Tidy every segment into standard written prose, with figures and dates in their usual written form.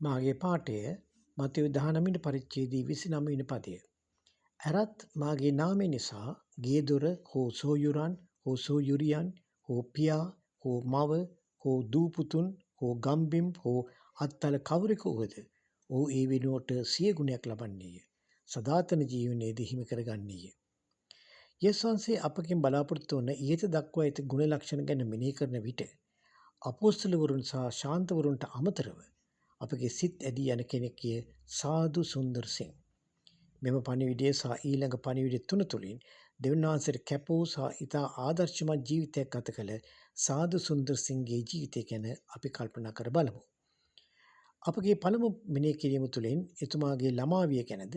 මාගේ පාඨය මතෙව් 19 පරිච්ඡේදයේ 29 වෙනි පදය. ඇරත් මාගේ නාමය නිසා ගේදොර හෝ සොයුරන් හෝ සොයුරියන් හෝ පියා හෝ මව හෝ දූපුතුන් හෝ ගම්බිම් හෝ අත්තල කවරෙකු වුවද ඔහු ඒ වෙනුවට 100 ගුණයක් ලබන්නේය. සදාතන ජීවනයේද හිමි කරගන්නේය. යේසුස් වහන්සේ අපගෙන් බලාපොරොත්තු වන ඉහත දක්වා ඇති ගුණ ලක්ෂණ ගැන මෙනෙහි කරන විට අපොස්තලවරුන් සහ ශාන්තවරුන්ට අමතරව අපගේ සිත් ඇදී යන කෙනෙක්ය සාදු සුන්දර් සිං. මෙම පණිවිඩය සහ ඊළඟ පණිවිඩ තුන තුළින් දෙවියන් වහන්සේට කැපවූ සහ ඉතා ආදර්ශමත් ජීවිතයක් ගත කළ සාදු සුන්දර් සිංගේ ජීවිතය ගැන අපි කල්පනා කර බලමු. අපගේ පළමු මෙනෙහි කිරීම තුළින් එතුමාගේ ළමාවිය ගැනද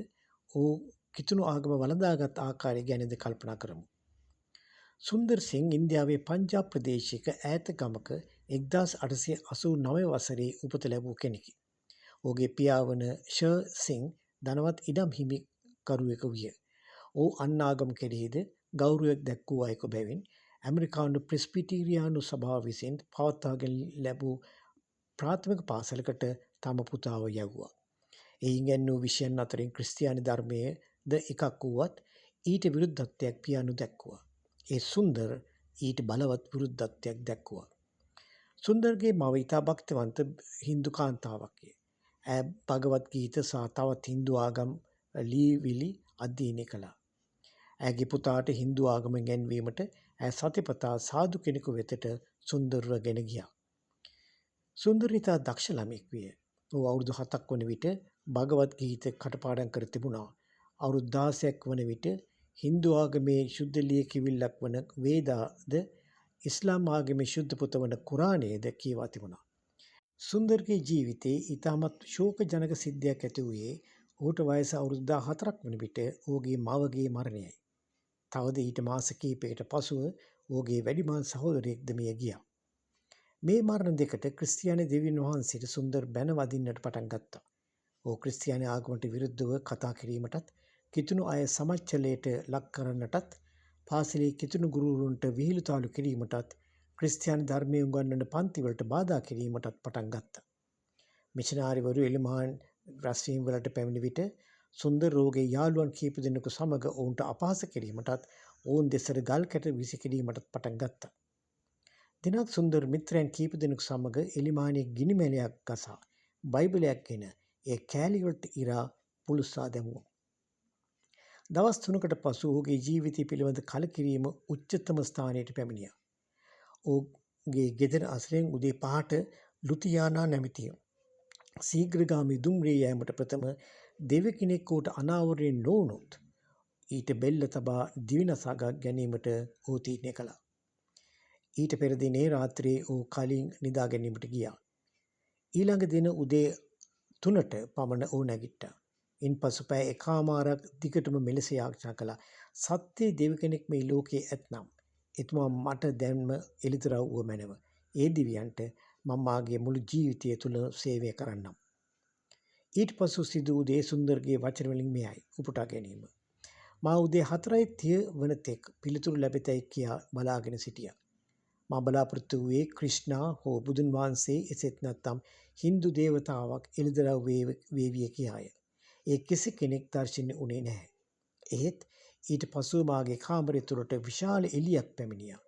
ඔහු කිතුණු ආගම වළඳාගත් ආකාරය ගැනද කල්පනා කරමු. සුන්දර් සිං ඉන්දියාවේ පංජාබ් ප්‍රදේශයක ඈත ගමක 1889 වසරේ උපත ලැබූ කෙනෙකි. ඔහුගේ පියා වන ෂර් සිං ධනවත් ඉඩම් හිමිකරුවෙකු විය. ඔහු අන් ආගම් කෙරෙහිද ගෞරවයක් දැක්වූ අයෙකු බැවින් ඇමරිකානු ප්‍රෙස්බිටීරියානු සභාව විසින් පවත්වාගෙන ලැබූ ප්‍රාථමික පාසලකට තම පුතාව යැව්වා. එයින් ගැන්වූ විෂයන් අතරින් ක්‍රිස්තියානි ධර්මයද එකක් වුවත් ඊට විරුද්ධත්වයක් පියා නොදැක්වුවා. ඒ සුන්දර් ඊට බලවත් විරුද්ධත්වයක් දැක්වුවා. සුන්දර්ගේ මව ඉතා භක්තිවන්ත හින්දු කාන්තාවක්ය. ඇය භගවත් ගීත සහ තවත් හින්දු ආගම් ලියවිලි අධ්‍යයනය කළා. ඇගේ පුතාට හින්දු ආගම ඉගැන්වීමට ඇය සතිපතා සාදු කෙනෙකු වෙතට සුන්දර්ව ගෙන ගියා. සුන්දර් ඉතා දක්ෂ ළමයෙක් විය. ඔහු අවුරුදු 7ක් වන විට භගවත් ගීත කටපාඩම් කර තිබුණා. අවුරුදු 16ක් වන විට හින්දු ආගමේ ශුද්ධ ලියකියවිල්ලක් වන වේදාද ඉස්ලාම් ආගමේ ශුද්ධ පොත වන කුරාණයද කියවා තිබුණා. සුන්දර්ගේ ජීවිතයේ ඉතාමත් ශෝකජනක සිද්ධියක් ඇති වූයේ ඔහුට වයස අවුරුදු 14ක් වන විට ඔහුගේ මවගේ මරණයයි. තවද ඊට මාස කිහිපයකට පසුව ඔහුගේ වැඩිමහල් සහෝදරයෙක්ද මිය ගියා. මේ මරණ දෙකට ක්‍රිස්තියානි දෙවියන් වහන්සේට සුන්දර් බැන වදින්නට පටන් ගත්තා. ඔහු ක්‍රිස්තියානි ආගමට විරුද්ධව කතා කිරීමටත්, කිතුණු අය සමච්චලයට ලක් කරන්නටත්, පාසලේ කිතුණු ගුරුවරුන්ට විහිළුතාලු කිරීමටත්, ක්‍රිස්තියානි ධර්මය උගන්වන පන්තිවලට බාධා කිරීමටත් පටන් ගත්තා. මිෂනාරිවරු එළිමහන් රැස්වීම් වලට පැමිණි විට සුන්දර් රෝගේ යාළුවන් කීප දෙනෙකු සමග ඔවුන්ට අපහාස කිරීමටත්, ඔවුන් දෙසට ගල් කැට විසි කිරීමටත් පටන් ගත්තා. දිනක් සුන්දර් මිත්‍රයන් කීප දෙනෙකු සමග එළිමහනේ ගිනි මැලයක් ගසා බයිබලයක් ගෙන ඒ කෑලිවලට ඉරා පුළුස්සා දැමුවා. දවස් 3කට පසු ඔහුගේ ජීවිතය පිළිබඳ කලකිරීම උච්චතම ස්ථානයට පැමිණියා. ඔහුගේ ගෙදර අසලෙන් උදේ 5ට ලුතියානා නැමැති ශීඝ්‍රගාමී දුම්රිය යෑමට ප්‍රථම දෙවි කෙනෙක් ඔහුට අනාවරණය නොවුනොත් ඊට බෙල්ල තබා දිවි නසා ගැනීමට ඔහු තීරණය කළා. ඊට පෙර දිනේ රාත්‍රියේ ඔහු කලින් නිදා ගැනීමට ගියා. ඊළඟ දින උදේ 3ට පමණ ඔහු නැගිට්ටා. ඉන්පසු පැය එකමාරක් දිගටම මෙලෙස යාඥා කළා. සත්‍ය දෙවි කෙනෙක් මේ ලෝකයේ ඇතනම් එතුමා මට දැන්ම එළිදරව් වූ මැනව. ඒ දිවියන්ට මම මාගේ මුළු ජීවිතය තුළ සේවය කරන්නම්. ඊට පසු සිදු වූ දේ සුන්දර්ගේ වචන වලින් මෙයයි උපුටා ගැනීම. මා උදේ 4:30 වන තෙක් පිළිතුරු ලැබෙතයි කියා බලාගෙන සිටියා. මා බලාපොරොත්තු වූයේ ක්‍රිෂ්ණා හෝ බුදුන් වහන්සේ එසේත් නැත්නම් හින්දු දේවතාවක් එළිදරව් වේවිය කියාය. ඒ කිසි කෙනෙක් දර්ශනය වුණේ නැහැ. එහෙත් ඊට පසුව මාගේ කාමරය තුළට විශාල එළියක් පැමිණියා.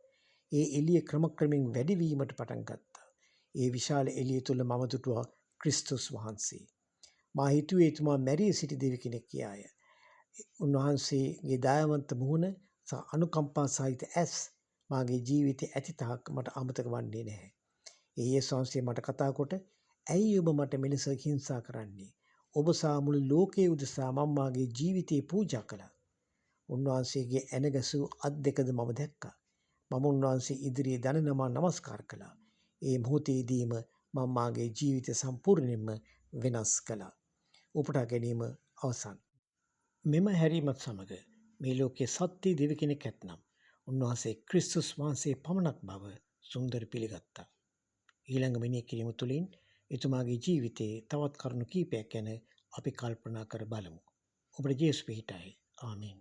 ඒ එළිය ක්‍රමක්‍රමයෙන් වැඩි වීමට පටන් ගත්තා. ඒ විශාල එළිය තුළ මම දුටුවා ක්‍රිස්තුස් වහන්සේ. මා හිතුවේ එතුමා මැරී සිටි දෙවි කෙනෙක් කියාය. උන්වහන්සේගේ දයාවන්ත මුහුණ සහ අනුකම්පා සහිත ඇස් මාගේ ජීවිතයේ ඇති තාක් මට අමතක වන්නේ නැහැ. ඒ යේසුස් වහන්සේ මට කතා කොට ඇයි ඔබ මට මෙලෙස හිංසා කරන්නේ? ඔබ සහ මුළු ලෝකයේ උදෙසා මම මාගේ ජීවිතේ පූජා කළා. උන්වහන්සේගේ ඇන ගැසූ අත් දෙකද මම දැක්කා. මම උන්වහන්සේ ඉදිරියේ දන නමා නමස්කාර කළා. ඒ මොහොතේදීම මම මාගේ ජීවිතය සම්පූර්ණයෙන්ම වෙනස් කළා. උපුටා ගැනීම අවසන්. මෙම හැරීමත් සමග මේ ලෝකයේ සත්‍ය දෙවි කෙනෙක් ඇතනම් උන්වහන්සේ ක්‍රිස්තුස් වහන්සේ පමණක් බව සුන්දර පිළිගත්තා. ඊළඟ මෙනෙහි කිරීම තුළින් එතුමාගේ ජීවිතයේ තවත් කරුණු කීපයක් ගැන අපි කල්පනා කර බලමු. ඔබට ජේසුස් පිහිටයි. ආමේන්.